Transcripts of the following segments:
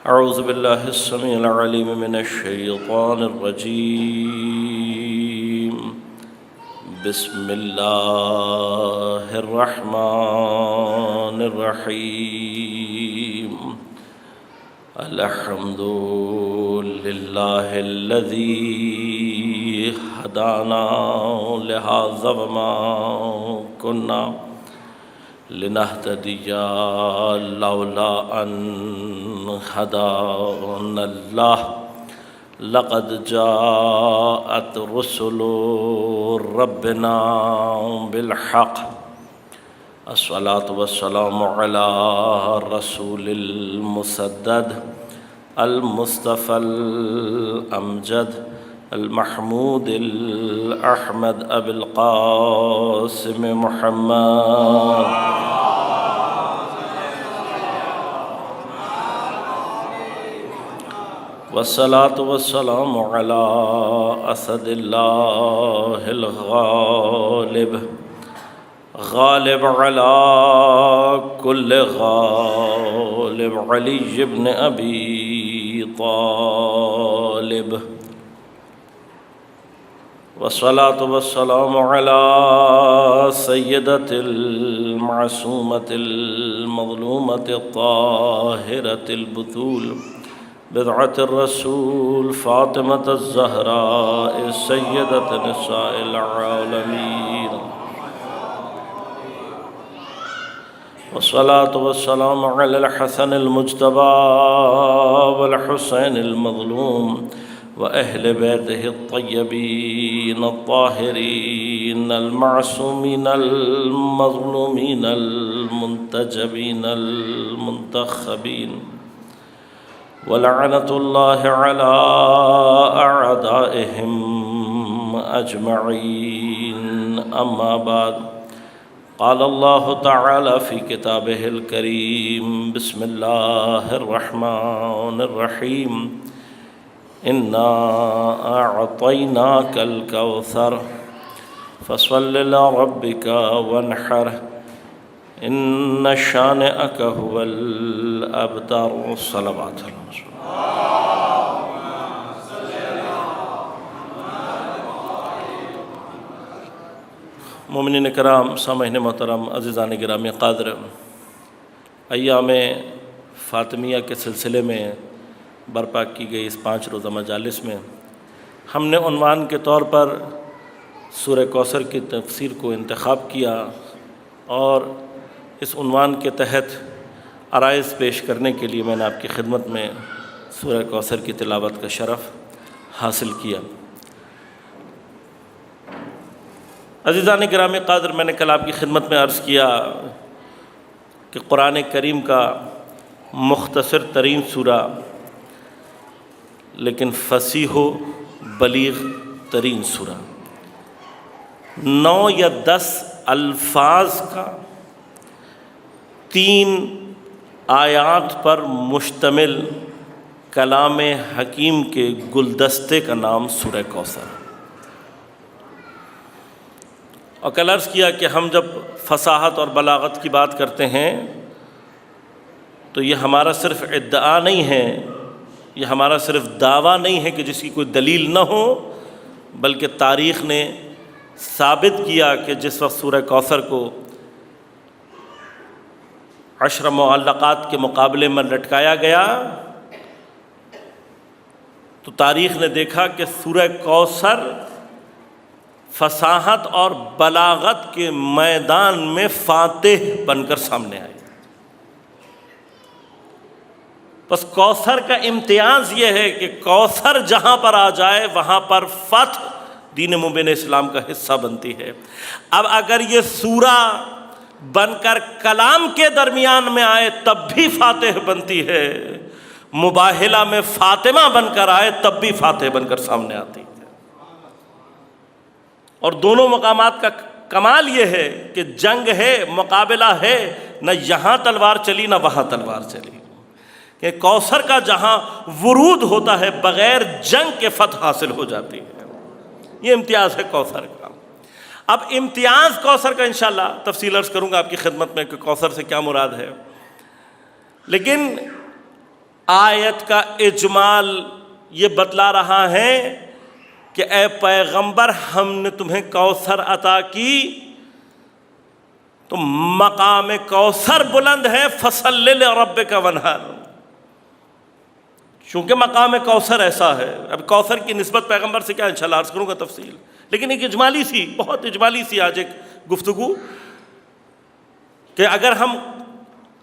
اعوذ باللہ السمیع العلیم من الشیطان الرجیم بسم اللہ الرحمن الرحیم الحمد للہ الذی ہدانا لہذا وما کنا لنہتدی لولا ان ہدانا اللہ لقد جاءت رسل ربنا بالحق الصلاة والسلام على رسول المسدد المصطفى الأمجد المحمود الأحمد أبي القاسم محمد والصلاة والسلام على أسد الله الغالب غالب على كل غالب علي بن أبي طالب والصلاة والسلام على سيدة المعصومة المظلومة الطاهرة البتول بضعة الرسول فاطمة الزهراء سيدة نساء العالمين والصلاة والسلام على الحسن المجتبى والحسين المظلوم وأهل بيته الطيبين الطاهرين المعصومين المظلومين المنتجبين المنتخبين ولعنة الله على أعدائهم أجمعين أما بعد قال الله تعالى في كتابه الكريم بسم الله الرحمن الرحيم إنا أعطيناك الكوثر فصل لربك وانحر إن شانئك هو الأبتر صلوات الله مومنین کرام، سامعین محترم، عزیزان گرامی قادر، ایام فاطمیہ کے سلسلے میں برپا کی گئی اس 5 روزہ مجالس میں ہم نے عنوان کے طور پر سورہ کوثر کی تفسیر کو انتخاب کیا اور اس عنوان کے تحت عرائض پیش کرنے کے لیے میں نے آپ کی خدمت میں سورہ کوثر کی تلاوت کا شرف حاصل کیا۔ عزیزان گرامی قادر، میں نے کل آپ کی خدمت میں عرض کیا کہ قرآن کریم کا مختصر ترین سورہ لیکن فصیح و بلیغ ترین سورہ، 9 یا 10 الفاظ کا 3 آیات پر مشتمل کلام حکیم کے گلدستے کا نام سورہ کوثر۔ اور کل عرض کیا کہ ہم جب فصاحت اور بلاغت کی بات کرتے ہیں تو یہ ہمارا صرف ادعا نہیں ہے، یہ ہمارا صرف دعویٰ نہیں ہے کہ جس کی کوئی دلیل نہ ہو، بلکہ تاریخ نے ثابت کیا کہ جس وقت سورہ کوثر کو 10 معلقات کے مقابلے میں لٹکایا گیا تو تاریخ نے دیکھا کہ سورہ کوثر فصاحت اور بلاغت کے میدان میں فاتح بن کر سامنے آئی۔ بس کوثر کا امتیاز یہ ہے کہ کوثر جہاں پر آ جائے وہاں پر فتح دین مبین اسلام کا حصہ بنتی ہے۔ اب اگر یہ سورہ بن کر کلام کے درمیان میں آئے تب بھی فاتح بنتی ہے، مباہلہ میں فاطمہ بن کر آئے تب بھی فاتح بن کر سامنے آتی ہے۔ اور دونوں مقامات کا کمال یہ ہے کہ جنگ ہے، مقابلہ ہے، نہ یہاں تلوار چلی نہ وہاں تلوار چلی، کہ کوثر کا جہاں ورود ہوتا ہے بغیر جنگ کے فتح حاصل ہو جاتی ہے۔ یہ امتیاز ہے کوثر کا۔ اب امتیاز کوثر کا انشاءاللہ تفصیل عرض کروں گا آپ کی خدمت میں کہ کوثر سے کیا مراد ہے، لیکن آیت کا اجمال یہ بتلا رہا ہے کہ اے پیغمبر ہم نے تمہیں کوثر عطا کی تو مقام کوثر بلند ہے، فصل لربک وانحر، چونکہ مقام کوثر ایسا ہے۔ اب کوثر کی نسبت پیغمبر سے کیا انشاءاللہ عرض کروں گا تفصیل، لیکن ایک اجمالی سی، بہت اجمالی سی آج ایک گفتگو کہ اگر ہم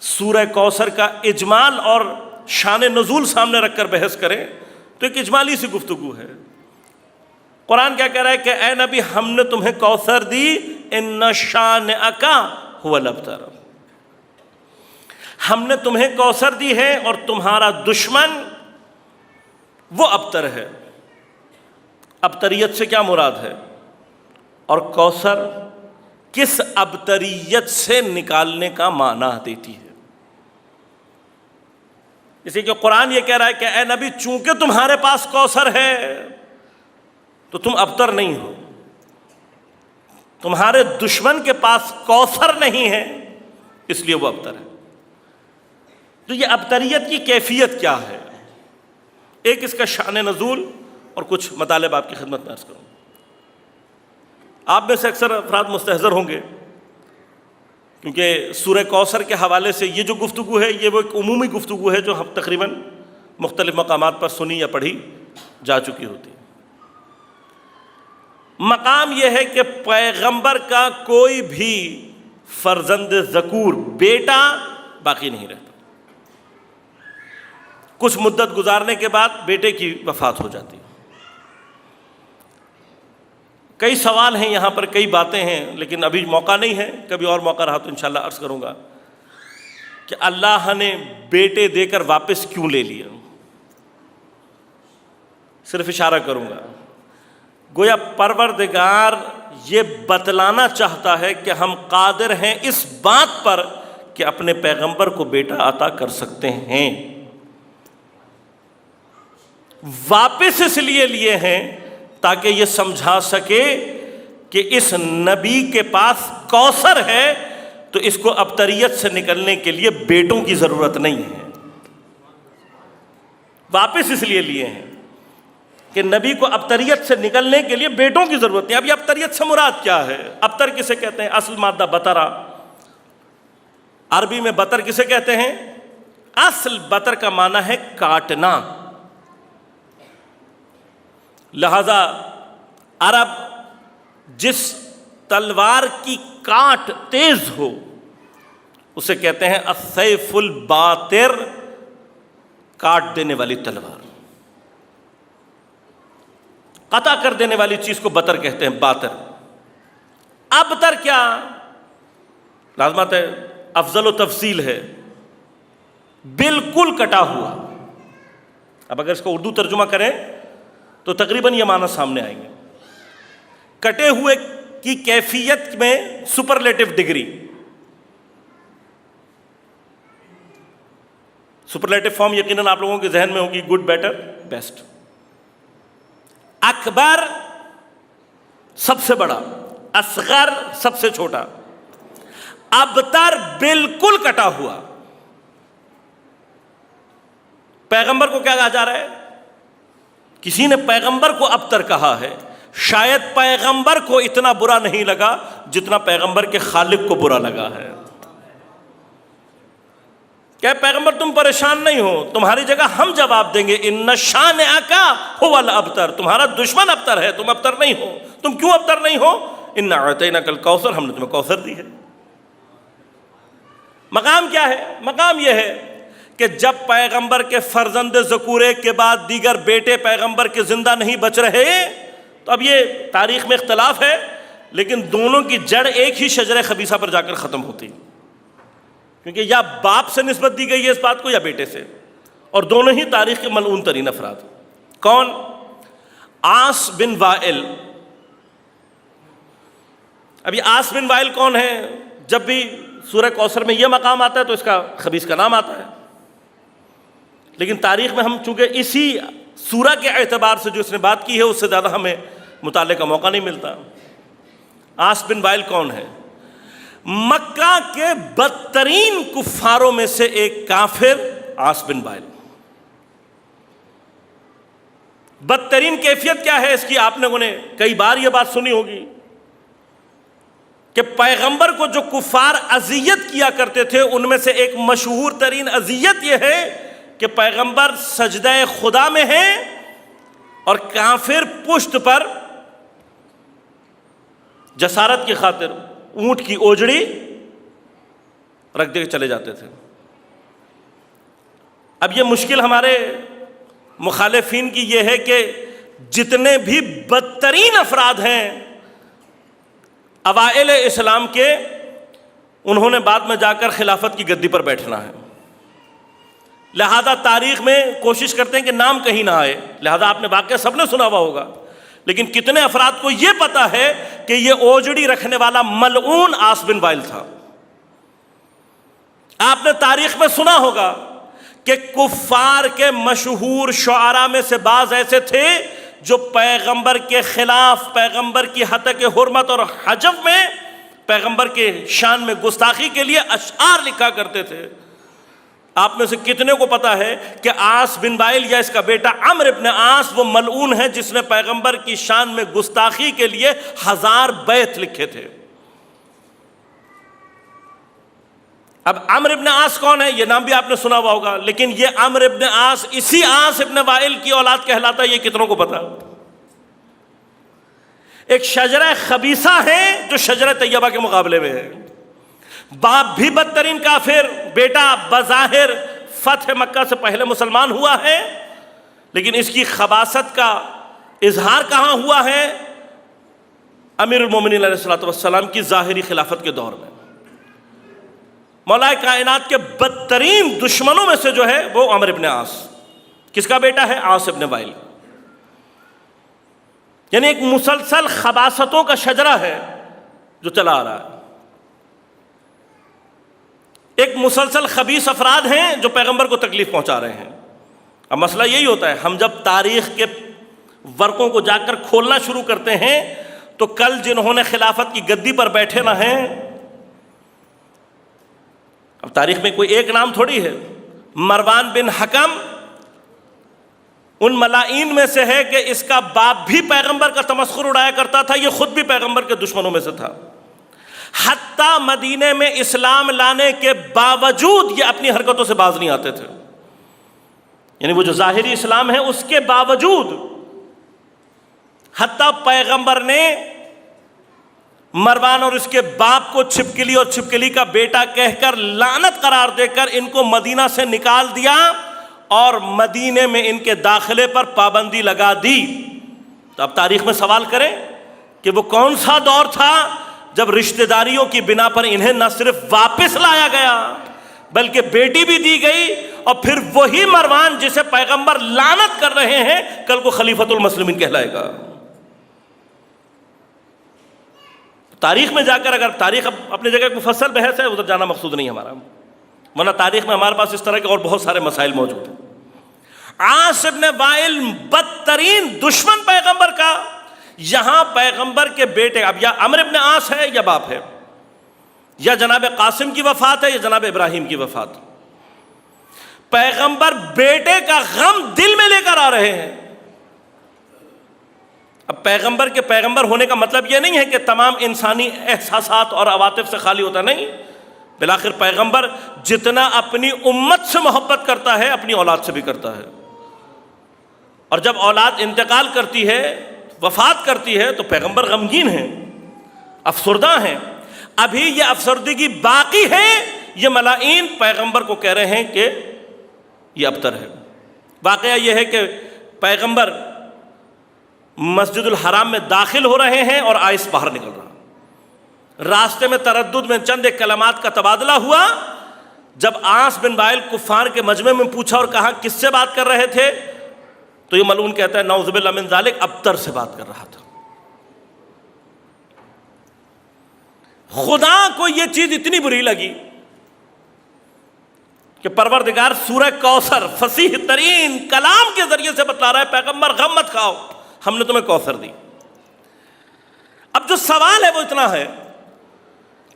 سورہ کوثر کا اجمال اور شان نزول سامنے رکھ کر بحث کریں تو ایک اجمالی سی گفتگو ہے۔ قرآن کیا کہہ رہا ہے کہ اے نبی ہم نے تمہیں کوثر دی، ان شانئک ھو الابتر، ہم نے تمہیں کوثر دی ہے اور تمہارا دشمن وہ ابتر ہے۔ ابتریت سے کیا مراد ہے اور کوثر کس ابتریت سے نکالنے کا معنی دیتی ہے؟ اسی کہ قرآن یہ کہہ رہا ہے کہ اے نبی چونکہ تمہارے پاس کوثر ہے تو تم ابتر نہیں ہو، تمہارے دشمن کے پاس کوثر نہیں ہے اس لیے وہ ابتر ہے۔ تو یہ ابتریت کی کیفیت کیا ہے؟ ایک اس کا شان نزول اور کچھ مطالب آپ کی خدمت میں عرض کروں۔ آپ میں سے اکثر افراد مستحضر ہوں گے کیونکہ سورہ کوثر کے حوالے سے یہ جو گفتگو ہے یہ وہ ایک عمومی گفتگو ہے جو ہم تقریباً مختلف مقامات پر سنی یا پڑھی جا چکی ہوتی ہے۔ مقام یہ ہے کہ پیغمبر کا کوئی بھی فرزند ذکور بیٹا باقی نہیں رہتا، کچھ مدت گزارنے کے بعد بیٹے کی وفات ہو جاتی ہے۔ کئی سوال ہیں یہاں پر، کئی باتیں ہیں، لیکن ابھی موقع نہیں ہے، کبھی اور موقع رہا تو انشاءاللہ عرض کروں گا کہ اللہ نے بیٹے دے کر واپس کیوں لے لیا۔ صرف اشارہ کروں گا، گویا پروردگار یہ بتلانا چاہتا ہے کہ ہم قادر ہیں اس بات پر کہ اپنے پیغمبر کو بیٹا عطا کر سکتے ہیں۔ واپس اس لیے ہیں تاکہ یہ سمجھا سکے کہ اس نبی کے پاس کوثر ہے تو اس کو ابتریت سے نکلنے کے لیے بیٹوں کی ضرورت نہیں ہے۔ واپس اس لیے ہیں کہ نبی کو ابتریت سے نکلنے کے لیے بیٹوں کی ضرورت نہیں۔ اب یہ ابتریت سے مراد کیا ہے؟ ابتر کسے کہتے ہیں؟ اصل مادہ بطرہ، عربی میں بطر کسے کہتے ہیں؟ اصل بطر کا معنی ہے کاٹنا۔ لہذا عرب جس تلوار کی کاٹ تیز ہو اسے کہتے ہیں السیف الباتر، کاٹ دینے والی تلوار، قطع کر دینے والی چیز کو بطر کہتے ہیں، باتر۔ ابتر کیا؟ لازمات ہے، افضل و تفصیل ہے، بالکل کٹا ہوا۔ اب اگر اس کو اردو ترجمہ کریں تو تقریباً یہ معنی سامنے آئیں گے۔ کٹے ہوئے کی کیفیت میں سپرلیٹو ڈگری، سپرلیٹو فارم یقیناً آپ لوگوں کے ذہن میں ہوگی، گڈ، بیٹر، بیسٹ۔ اکبر سب سے بڑا، اصغر سب سے چھوٹا، ابتر بالکل کٹا ہوا۔ پیغمبر کو کیا کہا جا رہا ہے؟ کسی نے پیغمبر کو ابتر کہا ہے، شاید پیغمبر کو اتنا برا نہیں لگا جتنا پیغمبر کے خالق کو برا لگا ہے۔ کہ پیغمبر تم پریشان نہیں ہو، تمہاری جگہ ہم جواب دیں گے، ان شانئک ھو الابتر، تمہارا دشمن ابتر ہے، تم ابتر نہیں ہو۔ تم کیوں ابتر نہیں ہو؟ انا اعطیناک الکوثر، ہم نے تمہیں کوثر دی ہے۔ مقام کیا ہے؟ مقام یہ ہے کہ جب پیغمبر کے فرزند ذکورے کے بعد دیگر بیٹے پیغمبر کے زندہ نہیں بچ رہے تو اب یہ تاریخ میں اختلاف ہے، لیکن دونوں کی جڑ ایک ہی شجرہ خبیثہ پر جا کر ختم ہوتی، کیونکہ یا باپ سے نسبت دی گئی ہے اس بات کو یا بیٹے سے، اور دونوں ہی تاریخ کے ملعون ترین افراد۔ کون؟ عاص بن وائل۔ اب یہ عاص بن وائل کون ہے؟ جب بھی سورہ کوثر میں یہ مقام آتا ہے تو اس کا خبیث کا نام آتا ہے، لیکن تاریخ میں ہم چونکہ اسی سورہ کے اعتبار سے جو اس نے بات کی ہے اس سے زیادہ ہمیں مطالعے کا موقع نہیں ملتا۔ عاص بن وائل کون ہے؟ مکہ کے بدترین کفاروں میں سے ایک کافر عاص بن وائل۔ بدترین کیفیت کیا ہے اس کی؟ آپ نے انہیں کئی بار یہ بات سنی ہوگی کہ پیغمبر کو جو کفار اذیت کیا کرتے تھے ان میں سے ایک مشہور ترین اذیت یہ ہے کہ پیغمبر سجدہ خدا میں ہیں اور کافر پشت پر جسارت کی خاطر اونٹ کی اوجڑی رکھ دے کے چلے جاتے تھے۔ اب یہ مشکل ہمارے مخالفین کی یہ ہے کہ جتنے بھی بدترین افراد ہیں اوائل اسلام کے، انہوں نے بعد میں جا کر خلافت کی گدی پر بیٹھنا ہے، لہذا تاریخ میں کوشش کرتے ہیں کہ نام کہیں نہ آئے۔ لہذا آپ نے واقعہ سب نے سنا ہوا ہوگا، لیکن کتنے افراد کو یہ پتا ہے کہ یہ اوجڑی رکھنے والا ملعون عاص بن وائل تھا؟ آپ نے تاریخ میں سنا ہوگا کہ کفار کے مشہور شعراء میں سے بعض ایسے تھے جو پیغمبر کے خلاف، پیغمبر کی ہتک حرمت اور حجب میں پیغمبر کے شان میں گستاخی کے لیے اشعار لکھا کرتے تھے۔ آپ میں سے کتنے کو پتا ہے کہ عاص بن وائل یا اس کا بیٹا عمرو ابن عاص وہ ملعون ہے جس نے پیغمبر کی شان میں گستاخی کے لیے 1000 بیت لکھے تھے؟ اب عمرو ابن عاص کون ہے؟ یہ نام بھی آپ نے سنا ہوا ہوگا، لیکن یہ عمرو ابن عاص اسی عاص ابن وائل کی اولاد کہلاتا ہے، یہ کتنوں کو پتا؟ ایک شجرہ خبیثہ ہے جو شجرہ طیبہ کے مقابلے میں ہے۔ باپ بھی بدترین کافر، بیٹا بظاہر فتح مکہ سے پہلے مسلمان ہوا ہے، لیکن اس کی خباثت کا اظہار کہاں ہوا ہے؟ امیر المومنین علیہ الصلوۃ والسلام کی ظاہری خلافت کے دور میں۔ مولا کائنات کے بدترین دشمنوں میں سے جو ہے وہ عمرو ابن عاص، کس کا بیٹا ہے؟ عاص ابن وائل۔ یعنی ایک مسلسل خباثتوں کا شجرہ ہے جو چلا آ رہا ہے، ایک مسلسل خبیث افراد ہیں جو پیغمبر کو تکلیف پہنچا رہے ہیں۔ اب مسئلہ یہی ہوتا ہے، ہم جب تاریخ کے ورقوں کو جا کر کھولنا شروع کرتے ہیں تو کل جنہوں نے خلافت کی گدی پر بیٹھے نہ ہیں، اب تاریخ میں کوئی ایک نام تھوڑی ہے، مروان بن حکم ان ملائین میں سے ہے کہ اس کا باپ بھی پیغمبر کا تمسخر اڑایا کرتا تھا، یہ خود بھی پیغمبر کے دشمنوں میں سے تھا۔ حتیٰ مدینے میں اسلام لانے کے باوجود یہ اپنی حرکتوں سے باز نہیں آتے تھے، یعنی وہ جو ظاہری اسلام ہے اس کے باوجود حتیٰ پیغمبر نے مروان اور اس کے باپ کو چھپکلی اور چھپکلی کا بیٹا کہہ کر لعنت قرار دے کر ان کو مدینہ سے نکال دیا اور مدینے میں ان کے داخلے پر پابندی لگا دی۔ تو اب تاریخ میں سوال کریں کہ وہ کون سا دور تھا جب رشتہ داریوں کی بنا پر انہیں نہ صرف واپس لایا گیا بلکہ بیٹی بھی دی گئی، اور پھر وہی مروان جسے پیغمبر لعنت کر رہے ہیں کل کو خلیفۃ المسلمین کہلائے گا۔ تاریخ میں جا کر، اگر تاریخ اپنی جگہ مفصل بحث ہے، ادھر جانا مقصود نہیں ہمارا، ورنہ تاریخ میں ہمارے پاس اس طرح کے اور بہت سارے مسائل موجود ہیں۔ عاص ابن وائل بدترین دشمن پیغمبر کا، یہاں پیغمبر کے بیٹے، اب یا عمرو ابن عاص ہے یا باپ ہے، یا جناب قاسم کی وفات ہے یا جناب ابراہیم کی وفات، پیغمبر بیٹے کا غم دل میں لے کر آ رہے ہیں۔ اب پیغمبر کے پیغمبر ہونے کا مطلب یہ نہیں ہے کہ تمام انسانی احساسات اور عواطف سے خالی ہوتا، نہیں، بالآخر پیغمبر جتنا اپنی امت سے محبت کرتا ہے اپنی اولاد سے بھی کرتا ہے، اور جب اولاد انتقال کرتی ہے، وفات کرتی ہے، تو پیغمبر غمگین ہیں، افسردہ ہیں۔ ابھی یہ افسردگی باقی ہے، یہ ملائین پیغمبر کو کہہ رہے ہیں کہ یہ ابتر ہے۔ واقعہ یہ ہے کہ پیغمبر مسجد الحرام میں داخل ہو رہے ہیں اور آئس باہر نکل رہا، راستے میں تردد میں چند ایک کلمات کا تبادلہ ہوا۔ جب عاص بن وائل کفار کے مجمع میں پوچھا اور کہا کس سے بات کر رہے تھے، تو یہ ملعون کہتا ہے نعوذ باللہ من ذالک، ابتر سے بات کر رہا تھا۔ خدا کو یہ چیز اتنی بری لگی کہ پروردگار سورہ کوثر فصیح ترین کلام کے ذریعے سے بتلا رہا ہے پیغمبر غم مت کھاؤ، ہم نے تمہیں کوثر دی۔ اب جو سوال ہے وہ اتنا ہے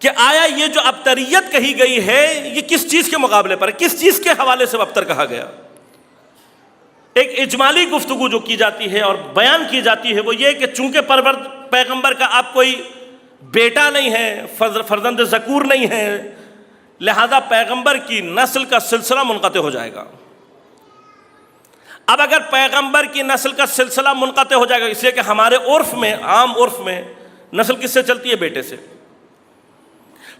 کہ آیا یہ جو ابتریت کہی گئی ہے یہ کس چیز کے مقابلے پر ہے، کس چیز کے حوالے سے ابتر کہا گیا؟ ایک اجمالی گفتگو جو کی جاتی ہے اور بیان کی جاتی ہے وہ یہ کہ چونکہ پیغمبر کا اب کوئی بیٹا نہیں ہے، فرزند ذکور نہیں ہے، لہذا پیغمبر کی نسل کا سلسلہ منقطع ہو جائے گا۔ اب اگر پیغمبر کی نسل کا سلسلہ منقطع ہو جائے گا، اس لیے کہ ہمارے عرف میں، عام عرف میں نسل کس سے چلتی ہے؟ بیٹے سے۔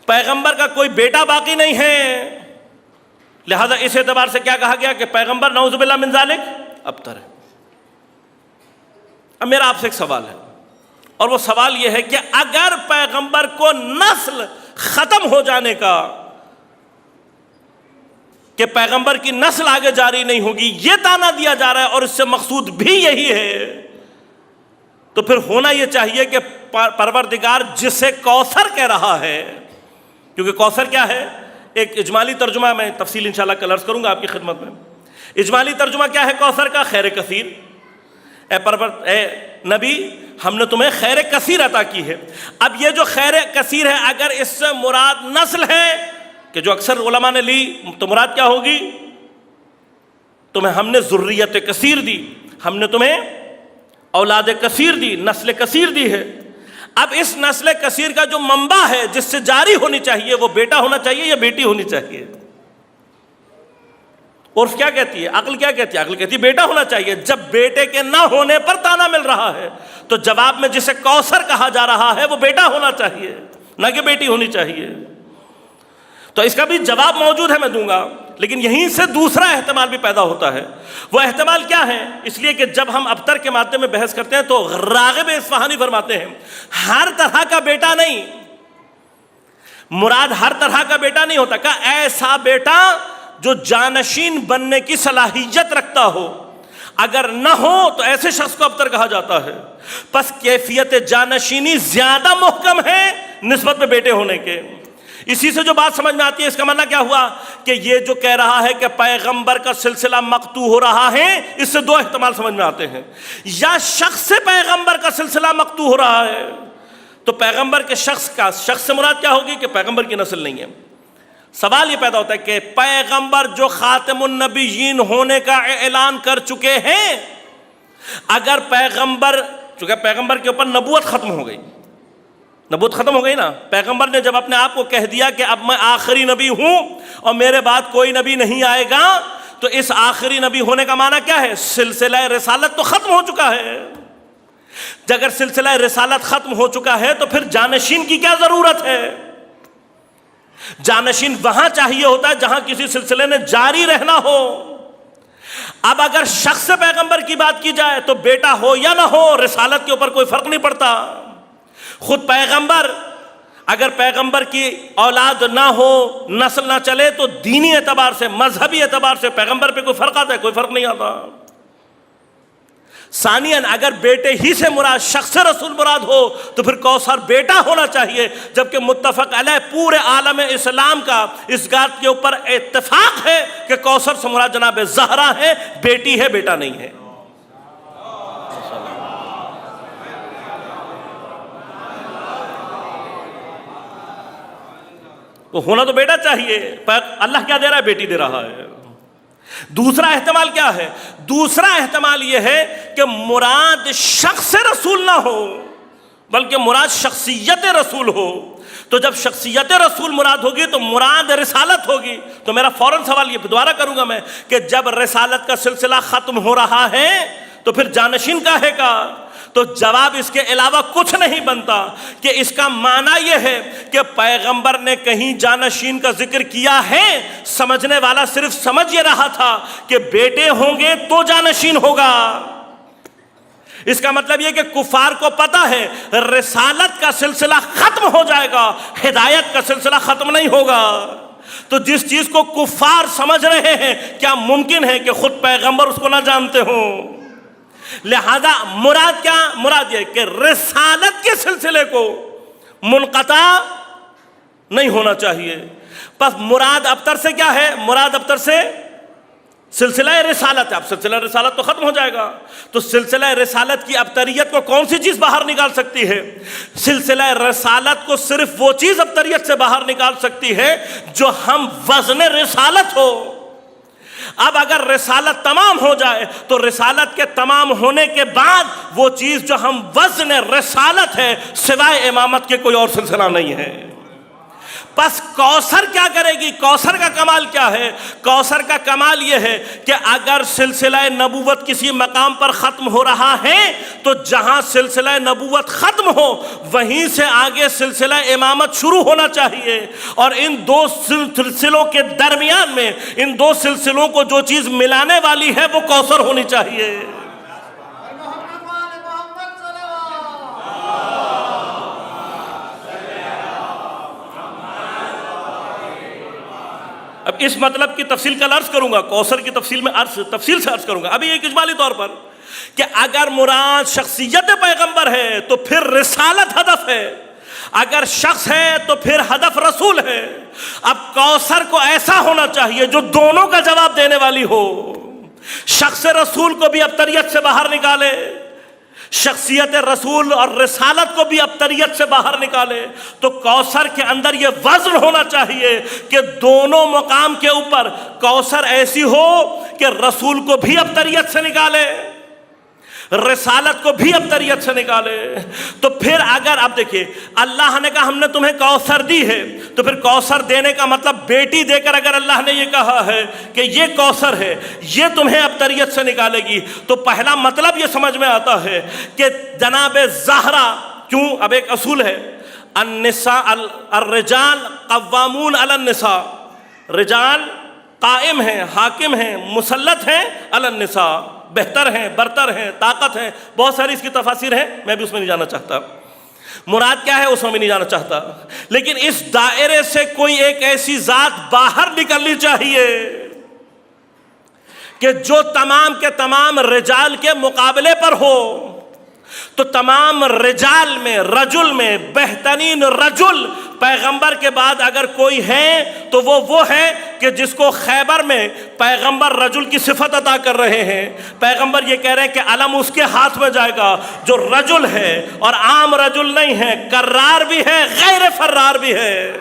پیغمبر کا کوئی بیٹا باقی نہیں ہے، لہذا اس اعتبار سے کیا کہا گیا کہ پیغمبر نعوذ باللہ من ذالک ابتر ہے۔ اب میرا آپ سے ایک سوال ہے، اور وہ سوال یہ ہے کہ اگر پیغمبر کو نسل ختم ہو جانے کا، کہ پیغمبر کی نسل آگے جاری نہیں ہوگی، یہ تانا دیا جا رہا ہے اور اس سے مقصود بھی یہی ہے، تو پھر ہونا یہ چاہیے کہ پروردگار جسے کوثر کہہ رہا ہے، کیونکہ کوثر کیا ہے؟ ایک اجمالی ترجمہ، میں تفصیل انشاءاللہ کل عرض کروں گا آپ کی خدمت میں۔ اجمالی ترجمہ کیا ہے کوثر کا؟ خیر کثیر۔ اے نبی، ہم نے تمہیں خیر کثیر عطا کی ہے۔ اب یہ جو خیر کثیر ہے، اگر اس سے مراد نسل ہے، کہ جو اکثر علماء نے لی، تو مراد کیا ہوگی؟ تمہیں ہم نے ذریت کثیر دی، ہم نے تمہیں اولاد کثیر دی، نسل کثیر دی ہے۔ اب اس نسل کثیر کا جو منبع ہے، جس سے جاری ہونی چاہیے، وہ بیٹا ہونا چاہیے یا بیٹی ہونی چاہیے؟ عرف کیا کہتی ہے؟ عقل کیا کہتی ہے؟ عقل کہتی ہے بیٹا ہونا چاہیے۔ جب بیٹے کے نہ ہونے پر تانا مل رہا ہے، تو جواب میں جسے کوثر کہا جا رہا ہے وہ بیٹا ہونا چاہیے، نہ کہ بیٹی ہونی چاہیے۔ تو اس کا بھی جواب موجود ہے، میں دوں گا، لیکن یہیں سے دوسرا احتمال بھی پیدا ہوتا ہے۔ وہ احتمال کیا ہے؟ اس لیے کہ جب ہم ابتر کے مادے میں بحث کرتے ہیں تو راغب اصفہانی فرماتے ہیں ہر طرح کا بیٹا نہیں، مراد ہر طرح کا بیٹا نہیں ہوتا، کہ ایسا بیٹا جو جانشین بننے کی صلاحیت رکھتا ہو، اگر نہ ہو تو ایسے شخص کو ابتر کہا جاتا ہے۔ پس کیفیت جانشینی زیادہ محکم ہے نسبت میں بیٹے ہونے کے۔ اسی سے جو بات سمجھ میں آتی ہے، اس کا معنی کیا ہوا کہ یہ جو کہہ رہا ہے کہ پیغمبر کا سلسلہ مقطوع ہو رہا ہے، اس سے دو احتمال سمجھ میں آتے ہیں۔ یا شخص سے پیغمبر کا سلسلہ مقطوع ہو رہا ہے، تو پیغمبر کے شخص سے مراد کیا ہوگی؟ کہ پیغمبر کی نسل نہیں ہے۔ سوال یہ پیدا ہوتا ہے کہ پیغمبر جو خاتم النبیین ہونے کا اعلان کر چکے ہیں، اگر پیغمبر، چونکہ پیغمبر کے اوپر نبوت ختم ہو گئی، نبوت ختم ہو گئی نا، پیغمبر نے جب اپنے آپ کو کہہ دیا کہ اب میں آخری نبی ہوں اور میرے بعد کوئی نبی نہیں آئے گا، تو اس آخری نبی ہونے کا معنی کیا ہے؟ سلسلہ رسالت تو ختم ہو چکا ہے۔ اگر سلسلہ رسالت ختم ہو چکا ہے تو پھر جانشین کی کیا ضرورت ہے؟ جانشین وہاں چاہیے ہوتا ہے جہاں کسی سلسلے نے جاری رہنا ہو۔ اب اگر شخص پیغمبر کی بات کی جائے تو بیٹا ہو یا نہ ہو، رسالت کے اوپر کوئی فرق نہیں پڑتا۔ خود پیغمبر، اگر پیغمبر کی اولاد نہ ہو، نسل نہ چلے، تو دینی اعتبار سے، مذہبی اعتبار سے پیغمبر پہ کوئی فرق آتا ہے؟ کوئی فرق نہیں آتا۔ ثانیاً اگر بیٹے ہی سے مراد شخص رسول مراد ہو تو پھر کوثر بیٹا ہونا چاہیے، جبکہ متفق علیہ پورے عالم اسلام کا اس بات کے اوپر اتفاق ہے کہ کوثر سے مراد جناب زہرا ہے، بیٹی ہے، بیٹا نہیں ہے۔ تو ہونا تو بیٹا چاہیے، پر اللہ کیا دے رہا ہے؟ بیٹی دے رہا ہے۔ دوسرا احتمال کیا ہے؟ دوسرا احتمال یہ ہے کہ مراد شخص رسول نہ ہو بلکہ مراد شخصیت رسول ہو۔ تو جب شخصیت رسول مراد ہوگی تو مراد رسالت ہوگی۔ تو میرا فوراً سوال یہ دوبارہ کروں گا میں کہ جب رسالت کا سلسلہ ختم ہو رہا ہے تو پھر جانشین کاہے کا؟ تو جواب اس کے علاوہ کچھ نہیں بنتا کہ اس کا معنی یہ ہے کہ پیغمبر نے کہیں جانشین کا ذکر کیا ہے، سمجھنے والا صرف سمجھ یہ رہا تھا کہ بیٹے ہوں گے تو جانشین ہوگا۔ اس کا مطلب یہ کہ کفار کو پتہ ہے رسالت کا سلسلہ ختم ہو جائے گا، ہدایت کا سلسلہ ختم نہیں ہوگا۔ تو جس چیز کو کفار سمجھ رہے ہیں، کیا ممکن ہے کہ خود پیغمبر اس کو نہ جانتے ہوں؟ لہذا مراد کیا؟ مراد یہ کہ رسالت کے سلسلے کو منقطع نہیں ہونا چاہیے۔ پس مراد ابتر سے کیا ہے؟ مراد ابتر سے سلسلہ رسالت ہے۔ اب سلسلہ رسالت تو ختم ہو جائے گا، تو سلسلہ رسالت کی ابتریت کو کون سی چیز باہر نکال سکتی ہے؟ سلسلہ رسالت کو صرف وہ چیز ابتریت سے باہر نکال سکتی ہے جو ہم وزن رسالت ہو۔ اب اگر رسالت تمام ہو جائے تو رسالت کے تمام ہونے کے بعد وہ چیز جو ہم وزن رسالت ہے سوائے امامت کے کوئی اور سلسلہ نہیں ہے۔ بس کوثر کیا کرے گی؟ کوثر کا کمال کیا ہے؟ کوثر کا کمال یہ ہے کہ اگر سلسلہ نبوت کسی مقام پر ختم ہو رہا ہے تو جہاں سلسلہ نبوت ختم ہو وہیں سے آگے سلسلہ امامت شروع ہونا چاہیے، اور ان دو سلسلوں کے درمیان میں ان دو سلسلوں کو جو چیز ملانے والی ہے وہ کوثر ہونی چاہیے۔ اب اس مطلب کی تفصیل کل عرض کروں گا، کوثر کی تفصیل میں تفصیل سے عرض کروں گا۔ ابھی ایک اجمالی طور پر کہ اگر مراد شخصیت پیغمبر ہے تو پھر رسالت ہدف ہے، اگر شخص ہے تو پھر ہدف رسول ہے۔ اب کوثر کو ایسا ہونا چاہیے جو دونوں کا جواب دینے والی ہو، شخص رسول کو بھی ابتریت سے باہر نکالے، شخصیت رسول اور رسالت کو بھی ابتریت سے باہر نکالے۔ تو کوثر کے اندر یہ وزن ہونا چاہیے کہ دونوں مقام کے اوپر کوثر ایسی ہو کہ رسول کو بھی ابتریت سے نکالے، رسالت کو بھی ابتریت سے نکالے۔ تو پھر اگر آپ دیکھیے اللہ نے کہا ہم نے تمہیں کوثر دی ہے، تو پھر کوثر دینے کا مطلب بیٹی دے کر اگر اللہ نے یہ کہا ہے کہ یہ کوثر ہے، یہ تمہیں ابتریت سے نکالے گی، تو پہلا مطلب یہ سمجھ میں آتا ہے کہ جناب زہرا، کیوں اب ایک اصول ہے النساء الرجال قوامون علی النساء، رجال قائم ہیں، حاکم ہیں، مسلط ہیں علی النساء، بہتر ہیں، برتر ہیں، طاقت ہیں، بہت ساری اس کی تفاسیر ہیں، میں بھی اس میں نہیں جانا چاہتا، مراد کیا ہے اس میں بھی نہیں جانا چاہتا، لیکن اس دائرے سے کوئی ایک ایسی ذات باہر نکلنی چاہیے کہ جو تمام کے تمام رجال کے مقابلے پر ہو۔ تو تمام رجال میں، رجل میں بہترین رجل پیغمبر کے بعد اگر کوئی ہے تو وہ ہے کہ جس کو خیبر میں پیغمبر رجل کی صفت عطا کر رہے ہیں۔ پیغمبر یہ کہہ رہے ہیں کہ علم اس کے ہاتھ میں جائے گا جو رجل ہے، اور عام رجل نہیں ہے، کرار بھی ہے، غیر فرار بھی ہے۔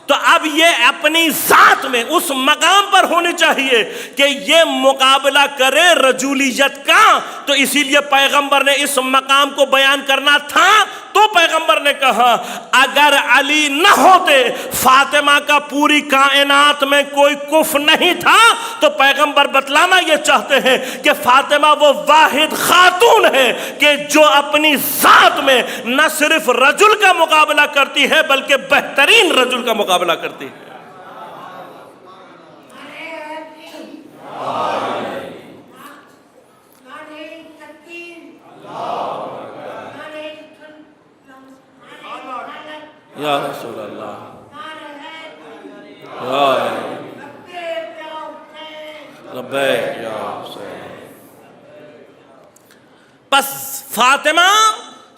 تو اب یہ اپنی ذات میں اس مقام پر ہونی چاہیے کہ یہ مقابلہ کرے رجولیت کا، تو اسی لیے پیغمبر نے اس مقام کو بیان کرنا تھا، تو پیغمبر نے کہا اگر علی نہ ہوتے فاطمہ کا پوری کائنات میں کوئی کف نہیں تھا، تو پیغمبر بتلانا یہ چاہتے ہیں کہ فاطمہ وہ واحد خاتون ہے کہ جو اپنی ذات میں نہ صرف رجل کا مقابلہ کرتی ہے بلکہ بہترین رجل کا مقابلہ کرتی ہے۔ یا رسول اللہ، لبیک یا حسین۔ بس فاطمہ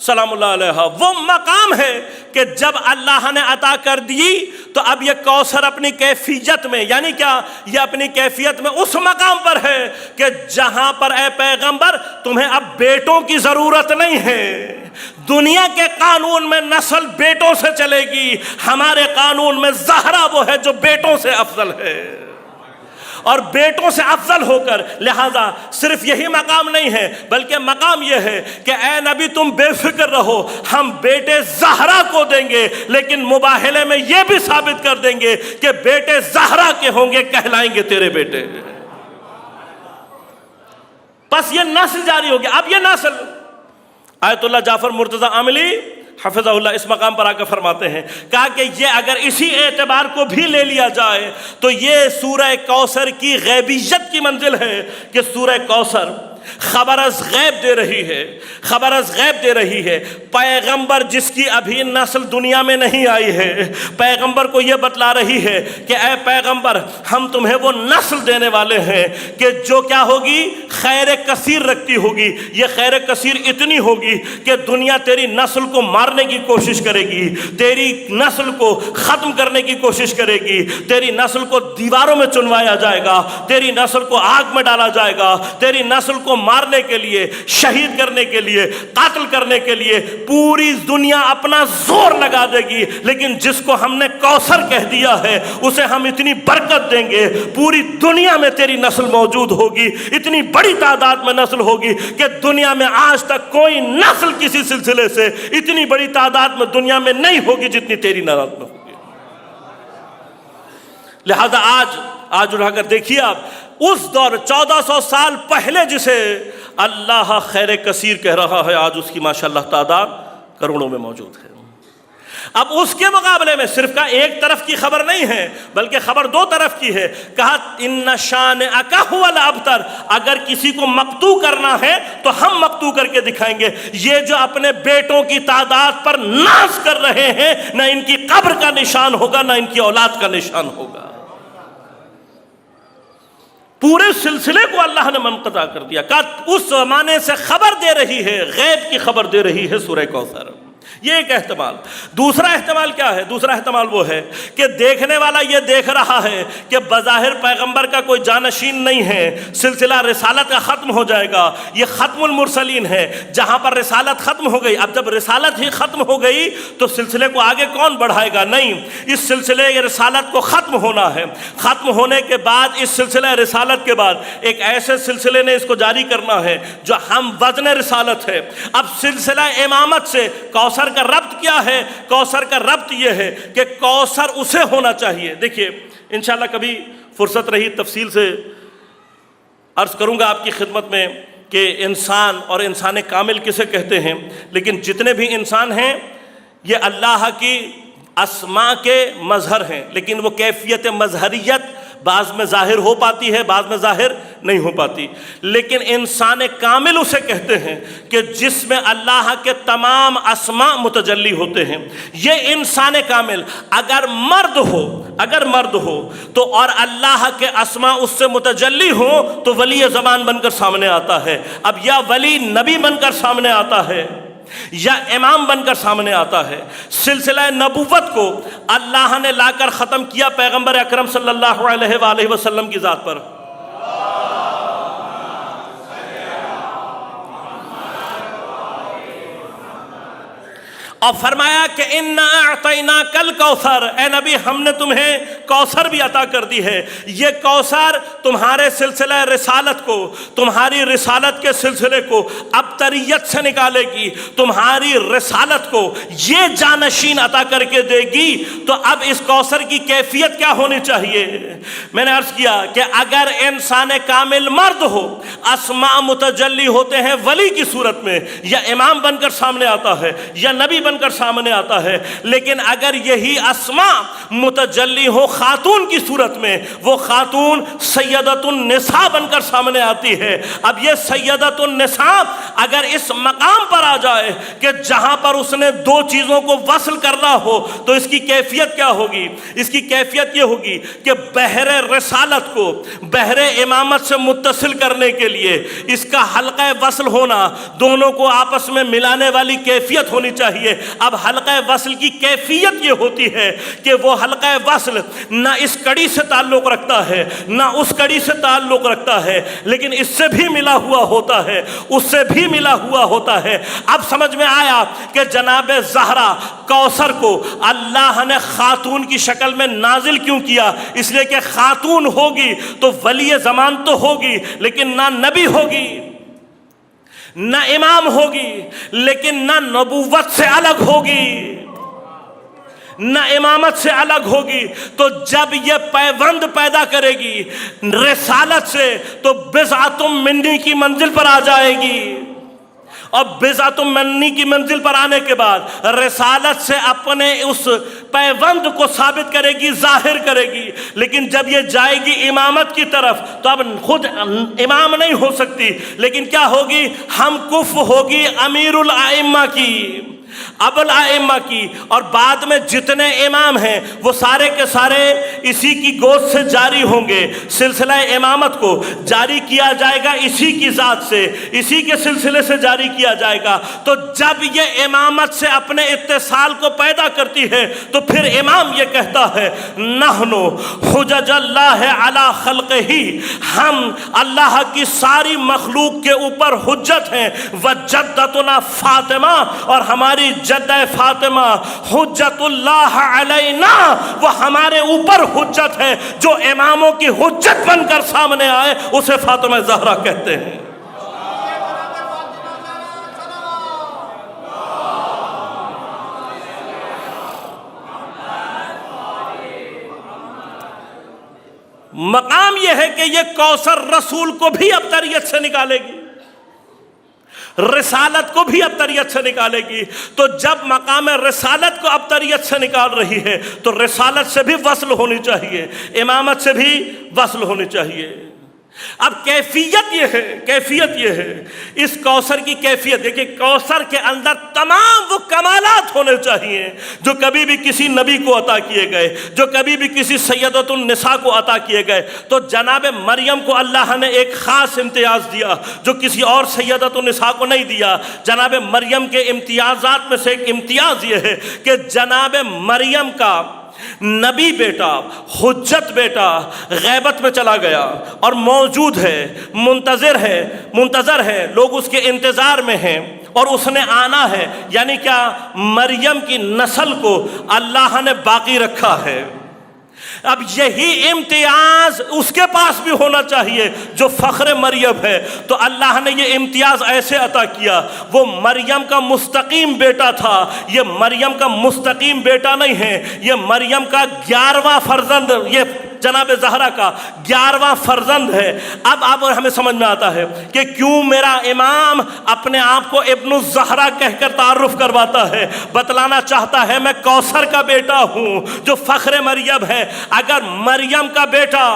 سلام اللہ علیہ وہ مقام ہے کہ جب اللہ نے عطا کر دی تو اب یہ کوثر اپنی کیفیت میں، یعنی کیا، یہ اپنی کیفیت میں اس مقام پر ہے کہ جہاں پر اے پیغمبر تمہیں اب بیٹوں کی ضرورت نہیں ہے۔ دنیا کے قانون میں نسل بیٹوں سے چلے گی، ہمارے قانون میں زہرا وہ ہے جو بیٹوں سے افضل ہے، اور بیٹوں سے افضل ہو کر لہذا صرف یہی مقام نہیں ہے بلکہ مقام یہ ہے کہ اے نبی تم بے فکر رہو، ہم بیٹے زہرا کو دیں گے، لیکن مباہلے میں یہ بھی ثابت کر دیں گے کہ بیٹے زہرا کے ہوں گے، کہلائیں گے تیرے بیٹے۔ بس یہ نسل جاری ہوگی۔ اب یہ نسل آیت اللہ جعفر مرتضی عاملی حفظہ اللہ اس مقام پر آ کر فرماتے ہیں، کہا کہ یہ اگر اسی اعتبار کو بھی لے لیا جائے تو یہ سورہ کوثر کی غیبیت کی منزل ہے کہ سورہ کوثر خبر از غیب دے رہی ہے، خبر از غیب دے رہی ہے۔ پیغمبر جس کی ابھی نسل دنیا میں نہیں آئی ہے، پیغمبر کو یہ بتلا رہی ہے کہ اے پیغمبر ہم تمہیں وہ نسل دینے والے ہیں کہ جو کیا ہوگی، خیر کثیر رکھتی ہوگی۔ یہ خیر کثیر اتنی ہوگی کہ دنیا تیری نسل کو مارنے کی کوشش کرے گی، تیری نسل کو ختم کرنے کی کوشش کرے گی، تیری نسل کو دیواروں میں چنوایا جائے گا، تیری نسل کو آگ میں ڈالا جائے گا، تیری نسل کو کو مارنے کے لیے، شہید کرنے کے لیے، قاتل کرنے کے لیے پوری دنیا اپنا زور لگا دے گی، لیکن جس کو ہم نے کوثر کہہ دیا ہے اسے ہم اتنی برکت دیں گے، پوری دنیا میں تیری نسل موجود ہوگی، اتنی بڑی تعداد میں نسل ہوگی کہ دنیا میں آج تک کوئی نسل کسی سلسلے سے اتنی بڑی تعداد میں دنیا میں نہیں ہوگی جتنی تیری نسل میں ہوگی۔ لہذا آج اٹھا کر دیکھیے آپ اس دور 1400 سال پہلے جسے اللہ خیر کثیر کہہ رہا ہے، آج اس کی ماشاءاللہ تعداد کروڑوں میں موجود ہے۔ اب اس کے مقابلے میں صرف کا ایک طرف کی خبر نہیں ہے بلکہ خبر دو طرف کی ہے۔ کہا ان شانئک ھو الابتر، اگر کسی کو مقتو کرنا ہے تو ہم مقتو کر کے دکھائیں گے۔ یہ جو اپنے بیٹوں کی تعداد پر ناز کر رہے ہیں، نہ ان کی قبر کا نشان ہوگا نہ ان کی اولاد کا نشان ہوگا۔ پورے سلسلے کو اللہ نے منقطع کر دیا۔ کہا اس زمانے سے خبر دے رہی ہے، غیب کی خبر دے رہی ہے سورہ کوثر۔ یہ ایک احتمال۔ دوسرا احتمال کیا ہے؟ دوسرا احتمال وہ ہے کہ دیکھنے والا یہ دیکھ رہا ہے کہ بظاہر پیغمبر کا کوئی جانشین نہیں ہے، سلسلہ رسالت کا ختم ہو جائے گا، یہ ختم المرسلین ہے، جہاں پر رسالت ختم ہو گئی۔ اب جب رسالت ہی ختم ہو گئی تو سلسلے کو آگے کون بڑھائے گا؟ نہیں، اس سلسلے رسالت کو ختم ہونا ہے۔ ختم ہونے کے بعد اس سلسلہ رسالت کے بعد ایک ایسے سلسلے نے اس کو جاری کرنا ہے جو ہم وزن رسالت ہے۔ اب سلسلہ امامت سے کوثر کا ربط کیا ہے؟ کوثر کا ربط یہ ہے کہ کوثر اسے ہونا چاہیے۔ دیکھیے انشاءاللہ کبھی فرصت رہی تفصیل سے عرض کروں گا آپ کی خدمت میں کہ انسان اور انسان کامل کسے کہتے ہیں، لیکن جتنے بھی انسان ہیں یہ اللہ کی اسماء کے مظہر ہیں، لیکن وہ کیفیت مظہریت بعض میں ظاہر ہو پاتی ہے، بعض میں ظاہر نہیں ہو پاتی۔ لیکن انسان کامل اسے کہتے ہیں کہ جس میں اللہ کے تمام اسماء متجلی ہوتے ہیں۔ یہ انسان کامل اگر مرد ہو تو اور اللہ کے اسماء اس سے متجلی ہوں تو ولی زمان بن کر سامنے آتا ہے۔ اب یا ولی نبی بن کر سامنے آتا ہے یا امام بن کر سامنے آتا ہے۔ سلسلہ نبوت کو اللہ نے لا کر ختم کیا پیغمبر اکرم صلی اللہ علیہ وآلہ وسلم کی ذات پر۔ اور فرمایا کہ اِنَّا أَعْطَيْنَاكَ الْكَوْثَرَ، اے نبی ہم نے تمہیں کوثر بھی عطا کر دی ہے۔ یہ کوثر تمہارے سلسلہ رسالت کو، تمہاری رسالت کے سلسلے کو ابتریت سے نکالے گی، تمہاری رسالت کو یہ جانشین عطا کر کے دے گی۔ تو اب اس کوثر کی کیفیت کیا ہونی چاہیے؟ میں نے عرض کیا کہ اگر انسان کامل مرد ہو، اسماء متجلی ہوتے ہیں ولی کی صورت میں، یا امام بن کر سامنے آتا ہے یا نبی بن کر سامنے آتا ہے، لیکن اگر یہی اسماء متجلی ہو خاتون کی صورت میں، وہ خاتون سیدۃ النساء بن کر سامنے آتی ہے۔ اب یہ سیدۃ النساء اگر اس مقام پر آ جائے کہ جہاں پر اس نے دو چیزوں کو وصل کرنا ہو تو اس کی کیفیت کیا ہوگی؟ اس کی کیفیت یہ ہوگی کہ بحر رسالت کو بحر امامت سے متصل کرنے کے لیے اس کا حلقہ وصل ہونا، دونوں کو آپس میں ملانے والی کیفیت ہونی چاہیے۔ اب حلقہ وصل کی کیفیت یہ ہوتی ہے کہ وہ حلقہ وصل نہ اس کڑی سے تعلق رکھتا ہے نہ اس کڑی سے تعلق رکھتا ہے، لیکن اس سے بھی ملا ہوا ہوتا ہے، اس سے بھی ملا ہوا ہوتا ہے۔ اب سمجھ میں آیا کہ جناب زہرا کوثر کو اللہ نے خاتون کی شکل میں نازل کیوں کیا؟ اس لیے کہ خاتون ہوگی تو ولی زمان تو ہوگی لیکن نہ نبی ہوگی، نہ امام ہوگی، لیکن نہ نبوت سے الگ ہوگی، نہ امامت سے الگ ہوگی۔ تو جب یہ پیوند پیدا کرے گی رسالت سے تو بضعۃ منی کی منزل پر آ جائے گی، اور بضعۃ منی کی منزل پر آنے کے بعد رسالت سے اپنے اس پیوند کو ثابت کرے گی، ظاہر کرے گی۔ لیکن جب یہ جائے گی امامت کی طرف تو اب خود امام نہیں ہو سکتی، لیکن کیا ہوگی؟ ہم کف ہوگی امیر الائمہ کی، ابوالائمہ کی، اور بعد میں جتنے امام ہیں وہ سارے کے سارے اسی کی گود سے جاری ہوں گے۔ سلسلہ امامت کو جاری کیا جائے گا اسی کی ذات سے، اسی کے سلسلے سے جاری کیا جائے گا۔ تو جب یہ امامت سے اپنے اتصال کو پیدا کرتی ہے تو پھر امام یہ کہتا ہے نحن حجج اللہ علی خلقہ، ہم اللہ کی ساری مخلوق کے اوپر حجت ہیں، وجدتنا فاطمہ، اور ہماری جدہ فاطمہ حجت اللہ علینا، وہ ہمارے اوپر حجت ہے۔ جو اماموں کی حجت بن کر سامنے آئے اسے فاطمہ زہرا کہتے ہیں۔ مقام یہ ہے کہ یہ کوثر رسول کو بھی ابتریت سے نکالے گی، رسالت کو بھی ابتریت سے نکالے گی۔ تو جب مقام رسالت کو ابتریت سے نکال رہی ہے تو رسالت سے بھی وصل ہونی چاہیے، امامت سے بھی وصل ہونی چاہیے۔ اب کیفیت یہ ہے اس کوثر کی کیفیت دیکھیں، کوثر کے اندر تمام وہ کمالات ہونے چاہیے جو کبھی بھی کسی نبی کو عطا کیے گئے، جو کبھی بھی کسی سیدۃ النساء کو عطا کیے گئے۔ تو جناب مریم کو اللہ نے ایک خاص امتیاز دیا جو کسی اور سیدۃ النساء کو نہیں دیا۔ جناب مریم کے امتیازات میں سے ایک امتیاز یہ ہے کہ جناب مریم کا نبی بیٹا، حجت بیٹا غیبت میں چلا گیا اور موجود ہے، منتظر ہے، لوگ اس کے انتظار میں ہیں اور اس نے آنا ہے۔ یعنی کیا؟ مریم کی نسل کو اللہ نے باقی رکھا ہے۔ اب یہی امتیاز اس کے پاس بھی ہونا چاہیے جو فخر مریم ہے۔ تو اللہ نے یہ امتیاز ایسے عطا کیا، وہ مریم کا مستقیم بیٹا تھا، یہ مریم کا مستقیم بیٹا نہیں ہے، یہ مریم کا 11واں فرزند، یہ جناب زہرا کا 11واں فرزند ہے۔ اب ہمیں سمجھ میں آتا ہے کہ کیوں میرا امام اپنے آپ کو ابن الزہرا کہہ کر تعارف کرواتا ہے، بتلانا چاہتا ہے میں کوثر کا بیٹا ہوں جو فخر مریم ہے۔ اگر مریم کا بیٹا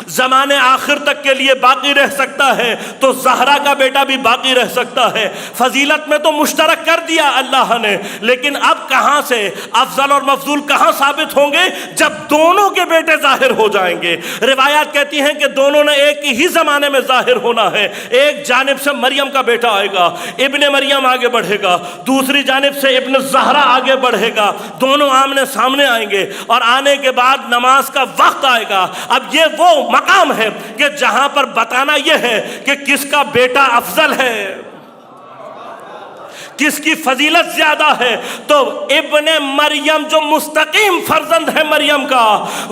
زمانے آخر تک کے لیے باقی رہ سکتا ہے تو زہرا کا بیٹا بھی باقی رہ سکتا ہے۔ فضیلت میں تو مشترک کر دیا اللہ نے، لیکن اب کہاں سے افضل اور مفضول کہاں ثابت ہوں گے؟ جب دونوں کے بیٹے ظاہر ہو جائیں گے۔ روایات کہتی ہیں کہ دونوں نے ایک ہی زمانے میں ظاہر ہونا ہے۔ ایک جانب سے مریم کا بیٹا آئے گا، ابن مریم آگے بڑھے گا، دوسری جانب سے ابن زہرا آگے بڑھے گا، دونوں آمنے سامنے آئیں گے اور آنے کے بعد نماز کا وقت آئے گا۔ اب یہ وہ مقام ہے کہ جہاں پر بتانا یہ ہے کہ کس کا بیٹا افضل ہے، کس کی فضیلت زیادہ ہے۔ تو ابن مریم جو مستقیم فرزند ہے مریم کا،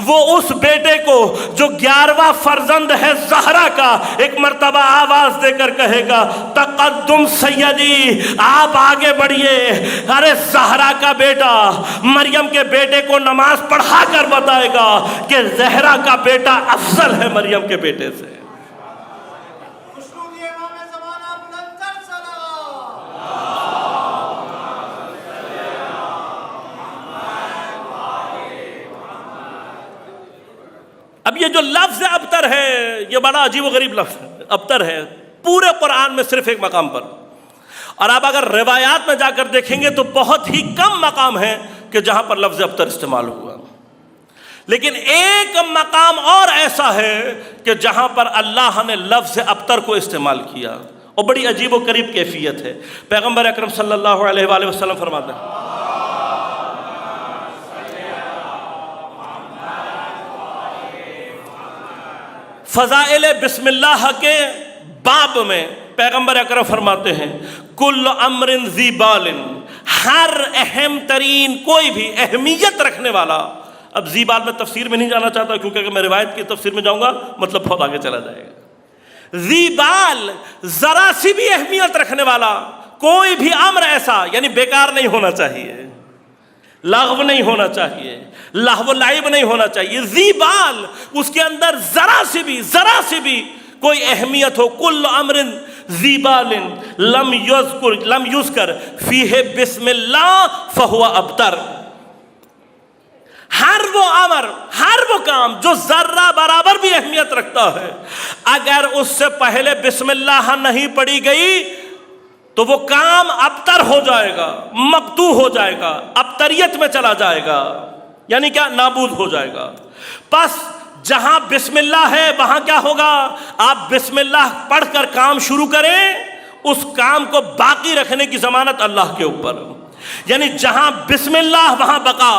وہ اس بیٹے کو جو 11واں فرزند ہے زہرا کا، ایک مرتبہ آواز دے کر کہے گا تقدم سیدی، آپ آگے بڑھیے۔ ارے زہرا کا بیٹا مریم کے بیٹے کو نماز پڑھا کر بتائے گا کہ زہرا کا بیٹا افضل ہے مریم کے بیٹے سے۔ اب یہ جو لفظ ابتر ہے یہ بڑا عجیب و غریب لفظ ہے، ابتر ہے پورے قرآن میں صرف ایک مقام پر، اور آپ اگر روایات میں جا کر دیکھیں گے تو بہت ہی کم مقام ہے کہ جہاں پر لفظ ابتر استعمال ہوا۔ لیکن ایک مقام اور ایسا ہے کہ جہاں پر اللہ نے لفظ ابتر کو استعمال کیا، اور بڑی عجیب و غریب کیفیت ہے۔ پیغمبر اکرم صلی اللہ علیہ وآلہ وسلم فرماتے ہیں فضائل بسم اللہ کے باب میں پیغمبر اکرم فرماتے ہیں کل امر ذی بال، ہر اہم ترین کوئی بھی اہمیت رکھنے والا۔ اب ذی بال میں تفسیر میں نہیں جانا چاہتا کیونکہ اگر میں روایت کی تفسیر میں جاؤں گا مطلب بہت آگے چلا جائے گا۔ ذی بال ذرا سی بھی اہمیت رکھنے والا کوئی بھی امر ایسا، یعنی بیکار نہیں ہونا چاہیے، لغو نہیں ہونا چاہیے، لہو لعب نہیں ہونا چاہیے۔ ذی بال اس کے اندر ذرا سی بھی کوئی اہمیت ہو۔ کل امر ذی بال لم یذکر فیہ بسم اللہ فہو ابتر، ہر وہ امر، ہر وہ کام جو ذرہ برابر بھی اہمیت رکھتا ہے، اگر اس سے پہلے بسم اللہ نہیں پڑھی گئی تو وہ کام ابتر ہو جائے گا، مقطوع ہو جائے گا، ابتریت میں چلا جائے گا، یعنی کیا؟ نابود ہو جائے گا۔ پس جہاں بسم اللہ ہے وہاں کیا ہوگا؟ آپ بسم اللہ پڑھ کر کام شروع کریں، اس کام کو باقی رکھنے کی ضمانت اللہ کے اوپر، یعنی جہاں بسم اللہ وہاں بقا،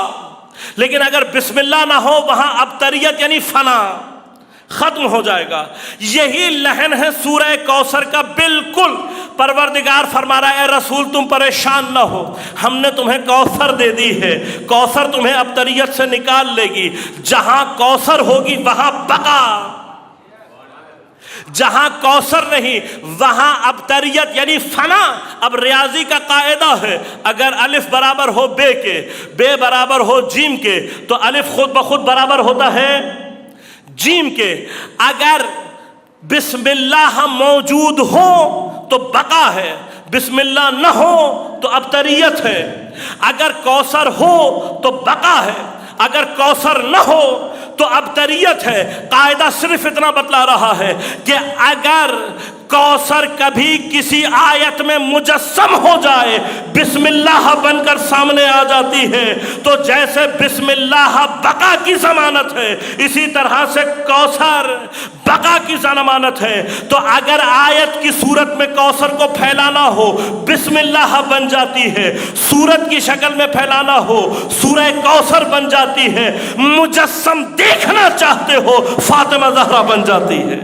لیکن اگر بسم اللہ نہ ہو وہاں ابتریت یعنی فنا، ختم ہو جائے گا۔ یہی لحن ہے سورہ کوثر کا بالکل۔ پروردگار فرما رہا ہے اے رسول تم پریشان نہ ہو، ہم نے تمہیں کوثر دے دی ہے، کوثر تمہیں ابتریت سے نکال لے گی۔ جہاں کوثر ہوگی وہاں بقا، جہاں کوثر نہیں وہاں ابتریت یعنی فنا۔ اب ریاضی کا قاعدہ ہے، اگر الف برابر ہو بے کے، بے برابر ہو جیم کے، تو الف خود بخود برابر ہوتا ہے جیم کے۔ اگر بسم اللہ موجود ہو تو بقا ہے، بسم اللہ نہ ہو تو ابتریت ہے۔ اگر کوثر ہو تو بقا ہے، اگر کوثر نہ ہو تو ابتریت ہے۔ قاعدہ صرف اتنا بتلا رہا ہے کہ اگر کوثر کبھی کسی آیت میں مجسم ہو جائے، بسم اللہ بن کر سامنے آ جاتی ہے، تو جیسے بسم اللہ بقا کی ضمانت ہے، اسی طرح سے کوثر بقا کی ضمانت ہے۔ تو اگر آیت کی صورت میں کوثر کو پھیلانا ہو بسم اللہ بن جاتی ہے، صورت کی شکل میں پھیلانا ہو سورہ کوثر بن جاتی ہے، مجسم دیکھنا چاہتے ہو فاطمہ زہرا بن جاتی ہے۔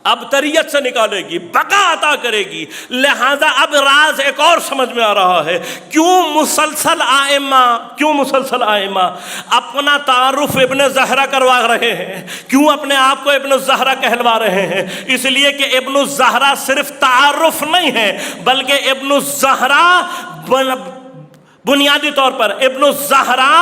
ابتریت سے نکالے گی، بقا عطا کرے گی۔ لہذا اب راز ایک اور سمجھ میں آ رہا ہے، کیوں مسلسل آئمہ اپنا تعارف ابن زہرا کروا رہے ہیں، کیوں اپنے آپ کو ابن زہرا کہلوا رہے ہیں؟ اس لیے کہ ابن زہرا صرف تعارف نہیں ہے، بلکہ ابن زہرا بنیادی طور پر ابن زہرا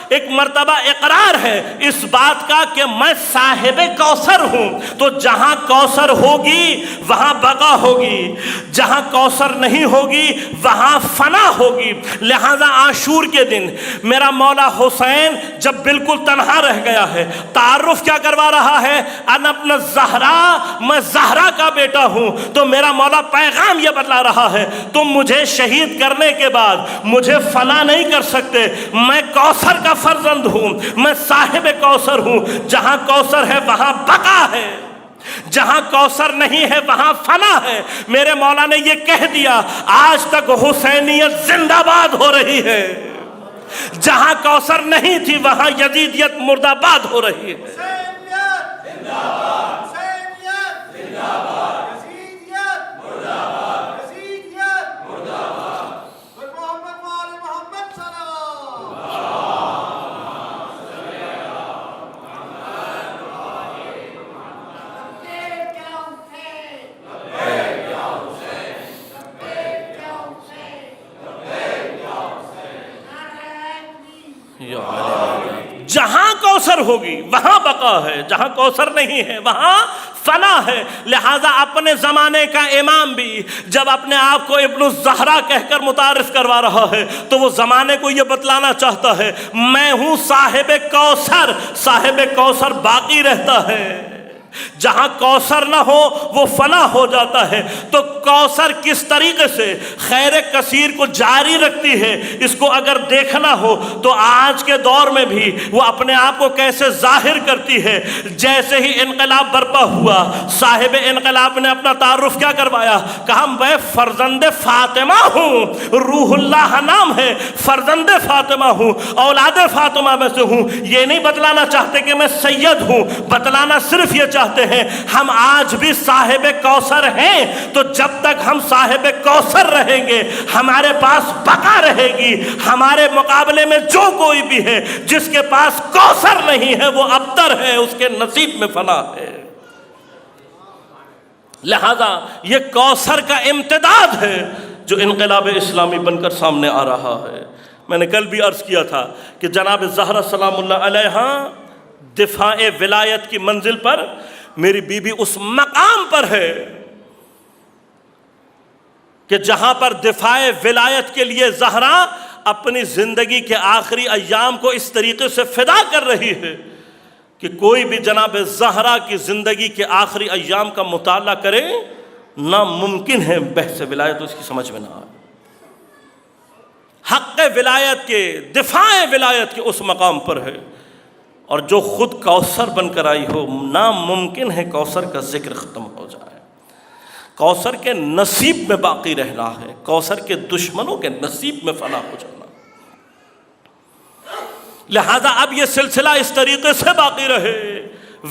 ایک مرتبہ اقرار ہے اس بات کا کہ میں صاحب کوثر ہوں۔ تو جہاں کوثر ہوگی وہاں بقا ہوگی، جہاں کوثر نہیں ہوگی وہاں فنا ہوگی۔ لہذا عاشور کے دن میرا مولا حسین جب بالکل تنہا رہ گیا ہے، تعارف کیا کروا رہا ہے؟ انا ابن زہرا، میں زہرا کا بیٹا ہوں۔ تو میرا مولا پیغام یہ بتلا رہا ہے تم مجھے شہید کرنے کے بعد مجھے فنا نہیں کر سکتے، میں کوثر کا فرزند ہوں، میں صاحب کوثر ہوں۔ جہاں کوثر ہے وہاں بقا ہے، جہاں کوثر نہیں ہے وہاں فنا ہے۔ میرے مولا نے یہ کہہ دیا، آج تک حسینیت زندہ باد ہو رہی ہے۔ جہاں کوثر نہیں تھی وہاں یزیدیت مردہ باد ہو رہی ہے۔ جہاں کوثر ہوگی وہاں بقا ہے، جہاں کوثر نہیں ہے وہاں فنا ہے۔ لہذا اپنے زمانے کا امام بھی جب اپنے آپ کو ابن الزہرا کہہ کر متعارف کروا رہا ہے تو وہ زمانے کو یہ بتلانا چاہتا ہے میں ہوں صاحب کوثر۔ صاحب کوثر باقی رہتا ہے، جہاں کوثر نہ ہو وہ فنا ہو جاتا ہے۔ تو کوثر کس طریقے سے خیر کثیر کو جاری رکھتی ہے، اس کو اگر دیکھنا ہو تو آج کے دور میں بھی وہ اپنے آپ کو کیسے ظاہر کرتی ہے۔ جیسے ہی انقلاب برپا ہوا، صاحب انقلاب نے اپنا تعارف کیا کروایا؟ کہا میں فرزند فاطمہ ہوں، روح اللہ نام ہے، فرزند فاطمہ ہوں، اولاد فاطمہ میں سے ہوں۔ یہ نہیں بتلانا چاہتے کہ میں سید ہوں، بتلانا صرف یہ چاہتے ہیں ہم آج بھی صاحب کوثر ہیں۔ تو جب تک ہم صاحب کوثر رہیں گے ہمارے پاس بقا رہے گی۔ ہمارے مقابلے میں جو کوئی بھی ہے جس کے پاس کوثر نہیں ہے وہ ابتر ہے، اس کے نصیب میں فنا ہے۔ لہذا یہ کوثر کا امتداد ہے جو انقلاب اسلامی بن کر سامنے آ رہا ہے۔ میں نے کل بھی عرض کیا تھا کہ جناب زہرا سلام اللہ علیہا دفاع ولایت کی منزل پر، میری بیوی اس مقام پر ہے کہ جہاں پر دفاع ولایت کے لیے زہرا اپنی زندگی کے آخری ایام کو اس طریقے سے فدا کر رہی ہے کہ کوئی بھی جناب زہرا کی زندگی کے آخری ایام کا مطالعہ کرے ناممکن ہے بحث ولایت اس کی سمجھ میں نہ آئے۔ حق ولایت کے، دفاع ولایت کے اس مقام پر ہے، اور جو خود کوثر بن کر آئی ہو ناممکن ہے کوثر کا ذکر ختم ہو جائے۔ کوثر کے نصیب میں باقی رہنا ہے، کوثر کے دشمنوں کے نصیب میں فنا ہو جانا۔ لہذا اب یہ سلسلہ اس طریقے سے باقی رہے،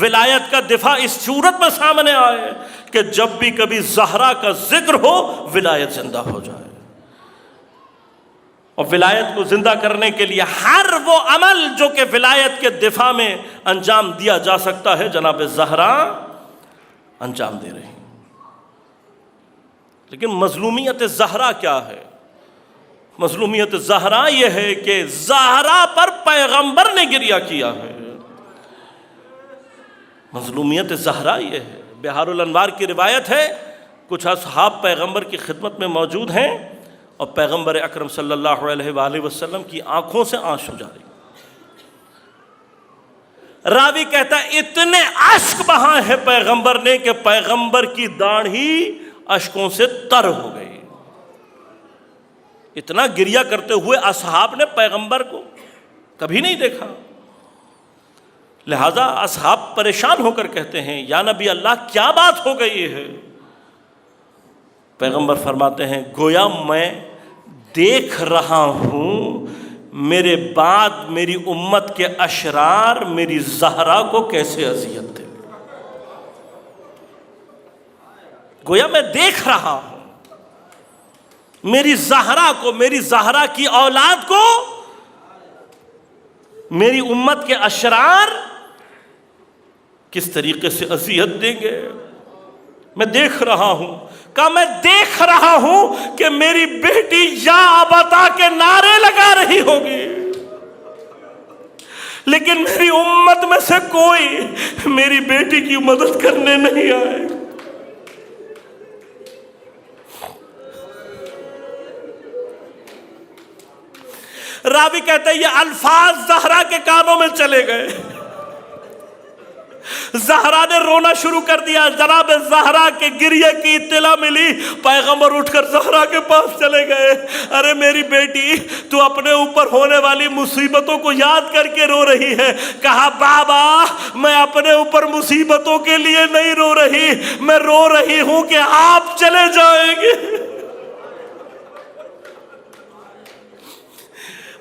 ولایت کا دفاع اس صورت میں سامنے آئے کہ جب بھی کبھی زہرا کا ذکر ہو ولایت زندہ ہو جائے۔ اور ولایت کو زندہ کرنے کے لیے ہر وہ عمل جو کہ ولایت کے دفاع میں انجام دیا جا سکتا ہے جناب زہرا انجام دے رہی ہیں۔ لیکن مظلومیت زہرا کیا ہے؟ مظلومیت زہرا یہ ہے کہ زہرا پر پیغمبر نے گریہ کیا ہے۔ مظلومیت زہرا یہ ہے۔ بہار الانوار کی روایت ہے، کچھ اصحاب پیغمبر کی خدمت میں موجود ہیں اور پیغمبر اکرم صلی اللہ علیہ وآلہ وسلم کی آنکھوں سے آنسو جاری۔ راوی کہتا ہے اتنے اشک بہائے ہیں پیغمبر نے کہ پیغمبر کی داڑھی اشکوں سے تر ہو گئی۔ اتنا گریہ کرتے ہوئے اصحاب نے پیغمبر کو کبھی نہیں دیکھا۔ لہذا اصحاب پریشان ہو کر کہتے ہیں یا نبی اللہ کیا بات ہو گئی ہے؟ پیغمبر فرماتے ہیں گویا میں دیکھ رہا ہوں میرے بعد میری امت کے اشرار میری زہرا کو کیسے اذیت دے۔ گویا میں دیکھ رہا ہوں میری زہرا کو، میری زہرا کی اولاد کو میری امت کے اشرار کس طریقے سے اذیت دیں گے۔ میں دیکھ رہا ہوں، کہا میں دیکھ رہا ہوں کہ میری بیٹی یا ابتا کے نعرے لگا رہی ہوگی، لیکن میری امت میں سے کوئی میری بیٹی کی مدد کرنے نہیں آئے۔ راوی کہتے ہیں یہ الفاظ زہرا کے کانوں میں چلے گئے، زہرا نے رونا شروع کر دیا۔ جناب زہرا کے گریہ کی اطلاع ملی، پیغمبر اٹھ کر زہرا کے پاس چلے گئے۔ ارے میری بیٹی تو اپنے اوپر ہونے والی مصیبتوں کو یاد کر کے رو رہی ہے۔ کہا بابا میں اپنے اوپر مصیبتوں کے لیے نہیں رو رہی، میں رو رہی ہوں کہ آپ چلے جائیں گے،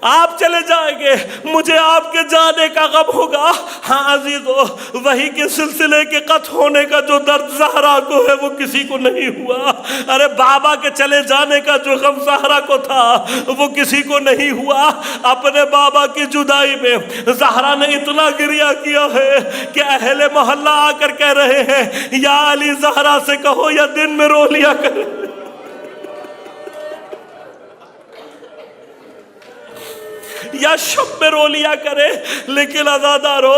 آپ چلے جائیں گے، مجھے آپ کے جانے کا غم ہوگا۔ ہاں عزیزو، وحی کے سلسلے کے قطع ہونے کا جو درد زہرا کو ہے وہ کسی کو نہیں ہوا۔ ارے بابا کے چلے جانے کا جو غم زہرا کو تھا وہ کسی کو نہیں ہوا۔ اپنے بابا کی جدائی میں زہرا نے اتنا گریہ کیا ہے کہ اہل محلہ آ کر کہہ رہے ہیں یا علی زہرا سے کہو یا دن میں رو لیا کرے، یا شب میں رو لیا کرے۔ لیکن عزادارو،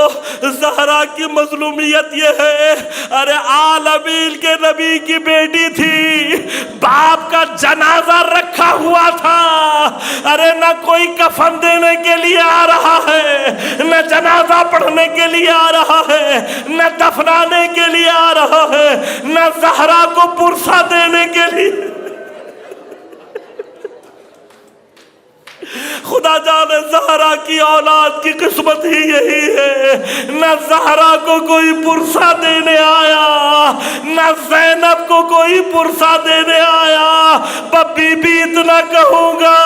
زہرا کی مظلومیت یہ ہے، ارے عالمین کے نبی کی بیٹی تھی، باپ کا جنازہ رکھا ہوا تھا، ارے نہ کوئی کفن دینے کے لیے آ رہا ہے، نہ جنازہ پڑھنے کے لیے آ رہا ہے، نہ دفنانے کے لیے آ رہا ہے، نہ زہرا کو پرسہ دینے کے لیے۔ خدا جانے زہرا کی اولاد کی قسمت ہی یہی ہے، نہ زہرا کو کوئی پرسہ دینے آیا، نہ زینب کو کوئی پرسہ دینے آیا۔ بی بی اتنا کہوں گا،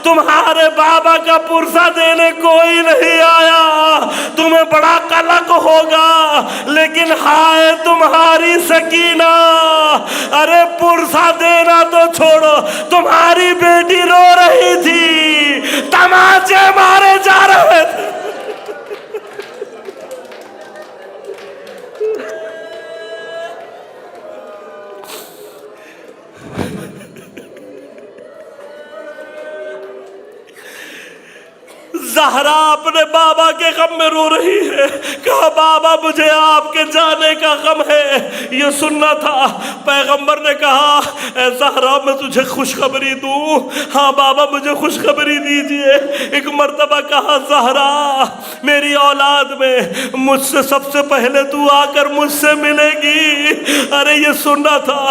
تمہارے بابا کا پرسہ دینے کوئی نہیں آیا، تمہیں بڑا قلق ہوگا، لیکن ہائے تمہاری سکینہ، ارے پرسہ دینا تو چھوڑو، تمہاری بیٹی رو رہی تھی، تماچے مارے جا رہے تھے۔ زہرا اپنے بابا کے غم میں رو رہی ہے. کہا بابا مجھے آپ کے جانے کا غم ہے. یہ سننا تھا. پیغمبر نے کہا اے زہرا میں تجھے خوشخبری دوں؟ ہاں بابا مجھے خوشخبری دیجئے. ایک مرتبہ کہا زہرا میری اولاد میں مجھ سے سب سے پہلے تو آ کر مجھ سے ملے گی. ارے یہ سننا تھا.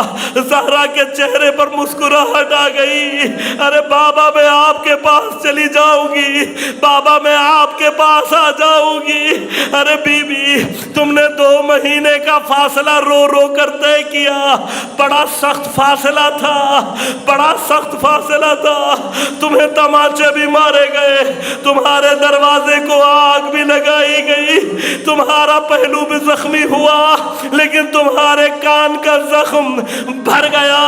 زہرا کے چہرے پر مسکراہٹ آ گئی. ارے بابا میں آپ کے پاس چلی جاؤں گی. بابا میں آپ کے پاس آ جاؤں گی. ارے بی بی تم نے 2 مہینے کا فاصلہ رو رو کر طے کیا. بڑا سخت فاصلہ تھا. بڑا سخت فاصلہ تھا. تمہیں تماچے بھی مارے گئے. تمہارے دروازے کو آگ بھی لگائی گئی. تمہارا پہلو بھی زخمی ہوا لیکن تمہارے کان کا زخم بھر گیا.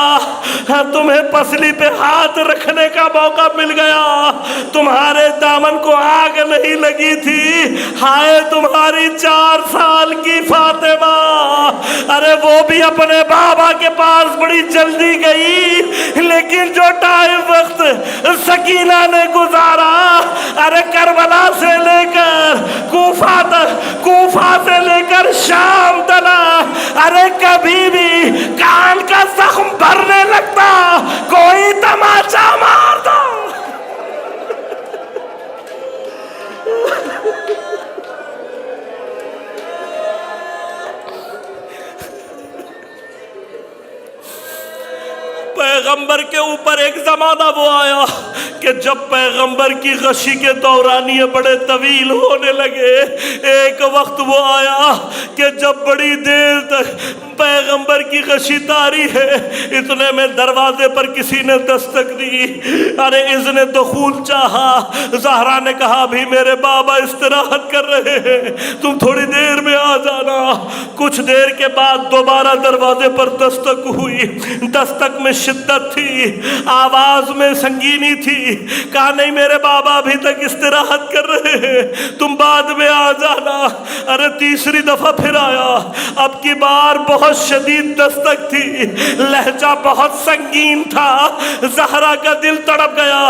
تمہیں پسلی پہ ہاتھ رکھنے کا موقع مل گیا. تمہارے دامن کو آگ نہیں لگی تھی. ہائے تمہاری 4 سال کی فاطمہ. ارے وہ بھی اپنے بابا کے پاس بڑی جلدی گئی لیکن جو ٹائم وقت سکینہ نے گزارا ارے کربلا سے لے کر کوفہ سے لے کر شام تلا ارے کبھی بھی کان کا زخم بھرنے لگتا کوئی تماچا مارتا. پیغمبر کے اوپر ایک زمانہ وہ آیا کہ جب پیغمبر کی غشی کے دورانیے بڑے طویل ہونے لگے. ایک وقت وہ آیا کہ جب بڑی دیر تک پیغمبر کی غشی طاری ہے. اتنے میں دروازے پر کسی نے دستک دی. ارے اذن دخول چاہا. زہرا نے کہا بھی میرے بابا استراحت کر رہے ہیں تم تھوڑی دیر میں آ جانا. کچھ دیر کے بعد دوبارہ دروازے پر دستک ہوئی. دستک میں شدت تھی. آواز میں سنگینی تھی. کہا نہیں میرے بابا ابھی تک استراحت کر رہے ہیں تم بعد میں آ جانا. ارے تیسری دفعہ پھر آیا. اب کی بار بہت شدید دستک تھی. لہجہ بہت سنگین تھا. زہرا کا دل تڑپ گیا.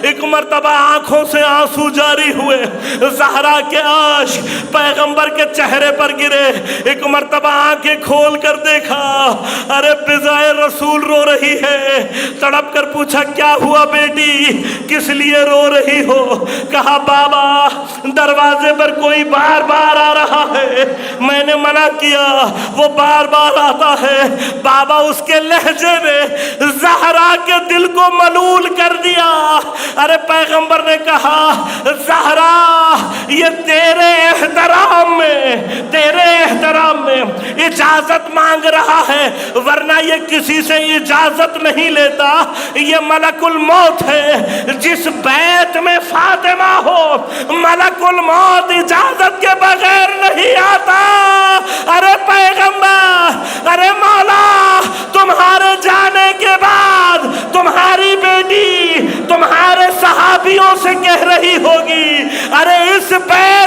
ایک مرتبہ آنکھوں سے آنسو جاری ہوئے. زہرا کے عاشق پیغمبر کے چہرے پر گرے. ایک مرتبہ آنکھیں کھول کر دیکھا ارے بضائے رسول رو رہی ہے. تڑپ کر پوچھا کیا ہوا بیٹی کس لیے رو رہی ہو؟ کہا بابا دروازے پر کوئی بار بار آ رہا ہے. میں نے منع کیا وہ بار بار آتا ہے. بابا اس کے لہجے نے زہرا کے دل کو ملول کر دیا. ارے پیغمبر نے کہا زہرا یہ تیرے احترام میں اجازت مانگ رہا ہے ورنہ یہ کسی سے اجازت نہیں لیتا. یہ ملک الموت ہے. جس بیت میں فاطمہ ہو ملک الموت اجازت کے بغیر نہیں آتا. ارے پیغمبر ارے مولا تمہارے جانے کے بعد تمہاری بیٹی تمہارے صحابیوں سے کہہ رہی ہوگی ارے اس بیت